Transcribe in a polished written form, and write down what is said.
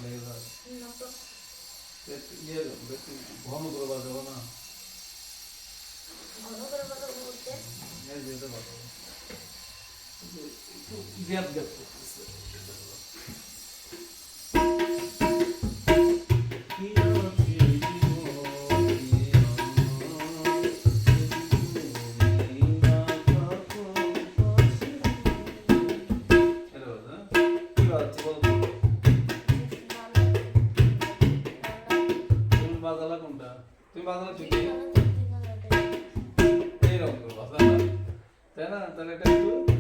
লেগে যায় না তো ইয়ে একটু ঘন করে বাজাবো না ঘন করে বাজাবো বলতে এই যেতে বাজাবো একটু গ্যাপ গ্যাপ করতেছে বাজালা কোনটা তুমি বাজালা ঠিক এইরকম করে বাজালা তাই না তাহলে এটা একটু